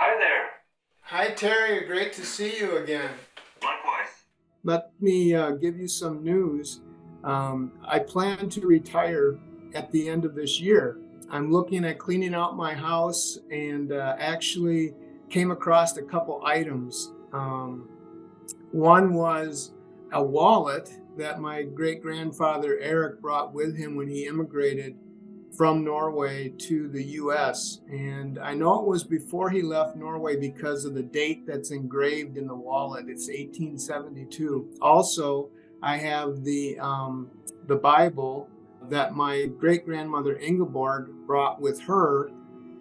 Hi there. Hi, Terry. Great to see you again. Likewise. Let me give you some news. I plan to retire at the end of this year. I'm looking at cleaning out my house and actually came across a couple items. One was a wallet that my great grandfather Eric brought with him when he immigrated from Norway to the US. And I know it was before he left Norway because of the date that's engraved in the wallet. It's 1872. Also, I have the Bible that my great grandmother Ingeborg brought with her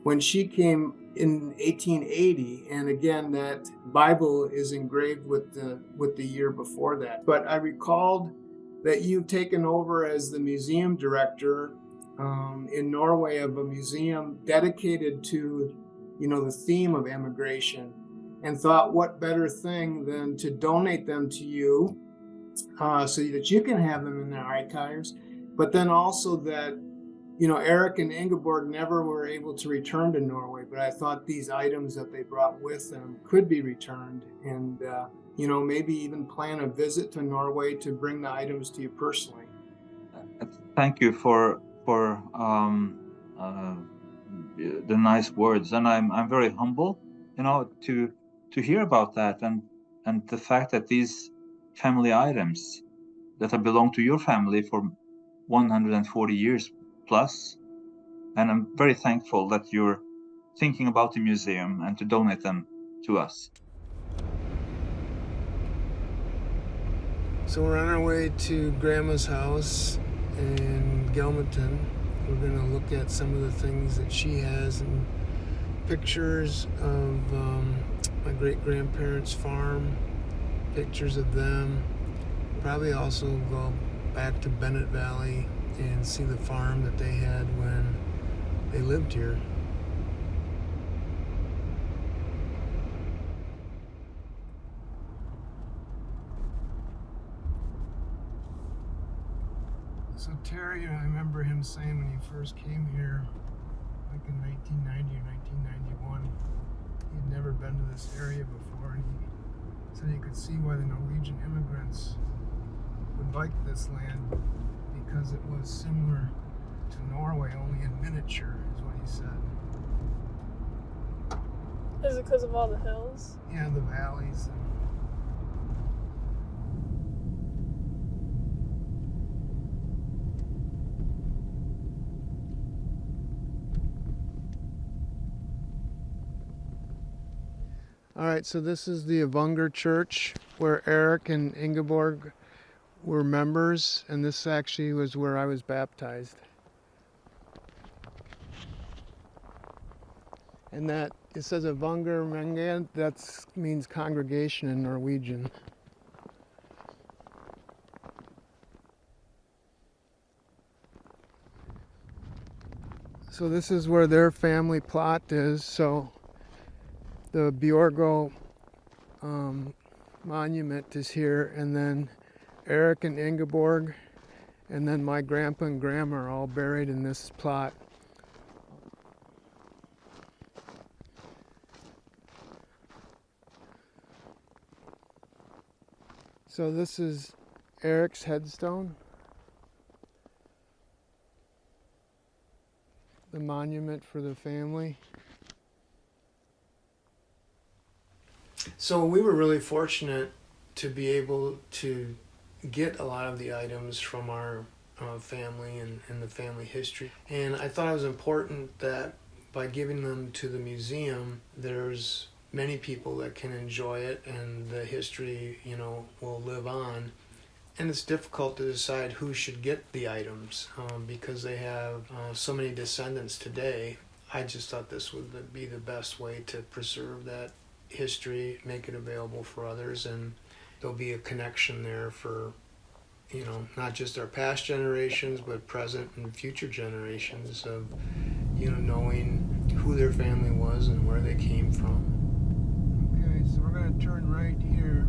when she came in 1880, and again that Bible is engraved with the year before that. But I recalled that you've taken over as the museum director in Norway of a museum dedicated to, the theme of immigration, and thought what better thing than to donate them to you so that you can have them in the archives, but then also that, Eric and Ingeborg never were able to return to Norway, but I thought these items that they brought with them could be returned, and maybe even plan a visit to Norway to bring the items to you personally. Thank you for uh, the nice words, and I'm very humble, to hear about that, and the fact that these family items that have belonged to your family for 140 years plus, and I'm very thankful that you're thinking about the museum and to donate them to us. So we're on our way to Grandma's house in Gelmonton. We're going to look at some of the things that she has and pictures of my great-grandparents' farm, pictures of them. Probably also go back to Bennett Valley and see the farm that they had when they lived here. So Terry, I remember him saying when he first came here, like in 1990 or 1991, he'd never been to this area before, and he said he could see why the Norwegian immigrants would like this land because it was similar to Norway, only in miniature, is what he said. Is it because of all the hills? Yeah, the valleys. All right, so this is the Evunger Church where Eric and Ingeborg were members, and this actually was where I was baptized. And that, it says Evunger Mengen, that means congregation in Norwegian. So this is where their family plot is. So the Bjorgo monument is here, and then Eric and Ingeborg, and then my grandpa and grandma are all buried in this plot. So this is Eric's headstone, the monument for the family. So we were really fortunate to be able to get a lot of the items from our family and the family history. And I thought it was important that by giving them to the museum, there's many people that can enjoy it, and the history, will live on. And it's difficult to decide who should get the items because they have so many descendants today. I just thought this would be the best way to preserve that history, make it available for others, and there'll be a connection there for, not just our past generations, but present and future generations of, knowing who their family was and where they came from. Okay, so we're going to turn right here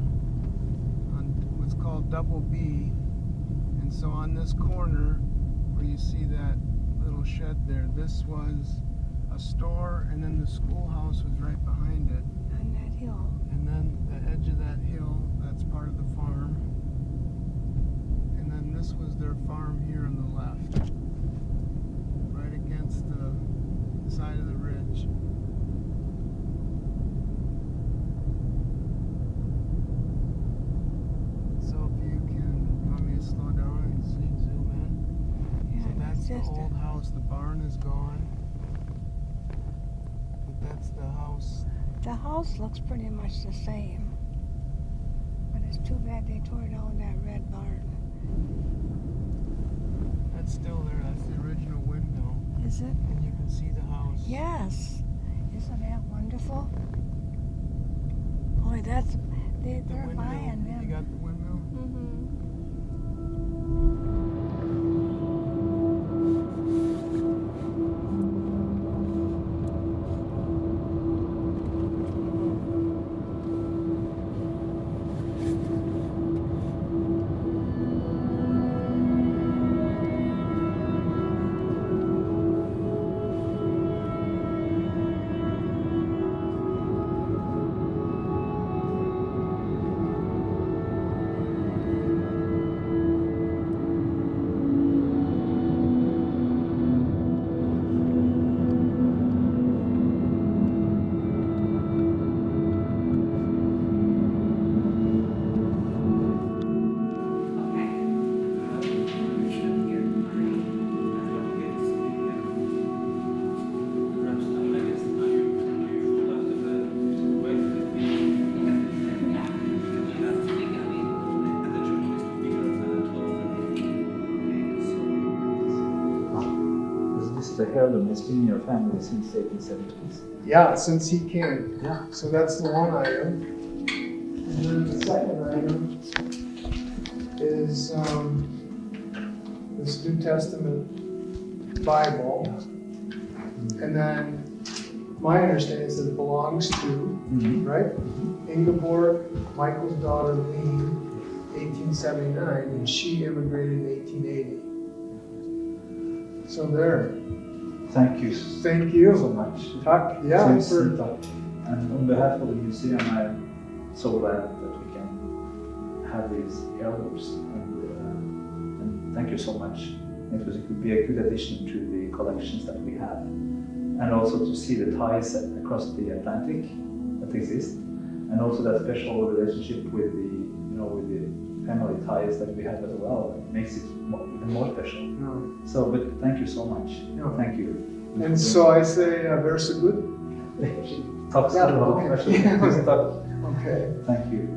on what's called Double B. And so on this corner, where you see that little shed there, this was a store, and then the schoolhouse was right behind it. On that hill. And then the edge of that hill, that's part of the farm. And then this was their farm here on the left, right against the side of the ridge. So if you can, want me to slow down and zoom in? Yeah, So that's the just old house. The barn is gone. But that's the house. the house looks pretty much the same. But it's too bad they tore down that red barn. That's still there. That's the original windmill. Is it? And you can see the house. Yes. Isn't that wonderful? Boy, that's they're windmill. buying You them. got the windmill? Mm-hmm. The heirloom has been in your family since 1870s. Yeah, since he came. Yeah. So that's the one item. And then the second item is this New Testament Bible. And then my understanding is that it belongs to, right? Ingeborg, Michael's daughter, Lean, 1879, and she immigrated in 1880. So there. Thank you Thank you. so much. Yeah, And on behalf of the museum, I'm so glad that we can have these heirlooms. And thank you so much. It could be a good addition to the collections that we have. And also to see the ties across the Atlantic that exist. And also that special relationship with the, with the family ties that we have as well. It makes it even more special. No. So, but thank you so much. No. Thank you. And so I say, very so good. Tack ska du ha. Varsågod. Tack. Okay. Thank you.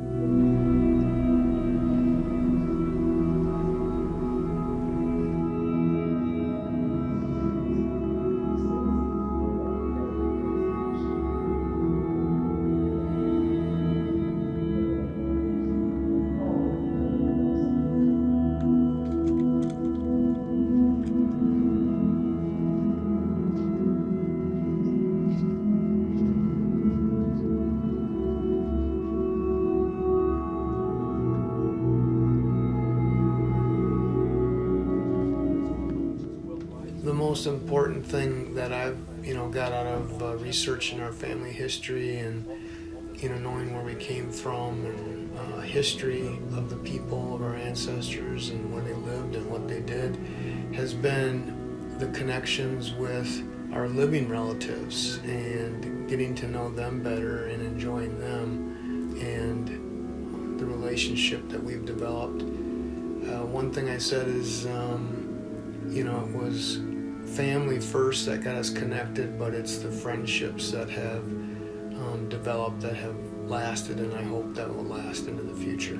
The most important thing that I've, got out of researching our family history and, knowing where we came from and history of the people, of our ancestors and where they lived and what they did, has been the connections with our living relatives and getting to know them better and enjoying them and the relationship that we've developed. One thing I said is, it was family first that got us connected, but it's the friendships that have developed, that have lasted, and I hope that will last into the future.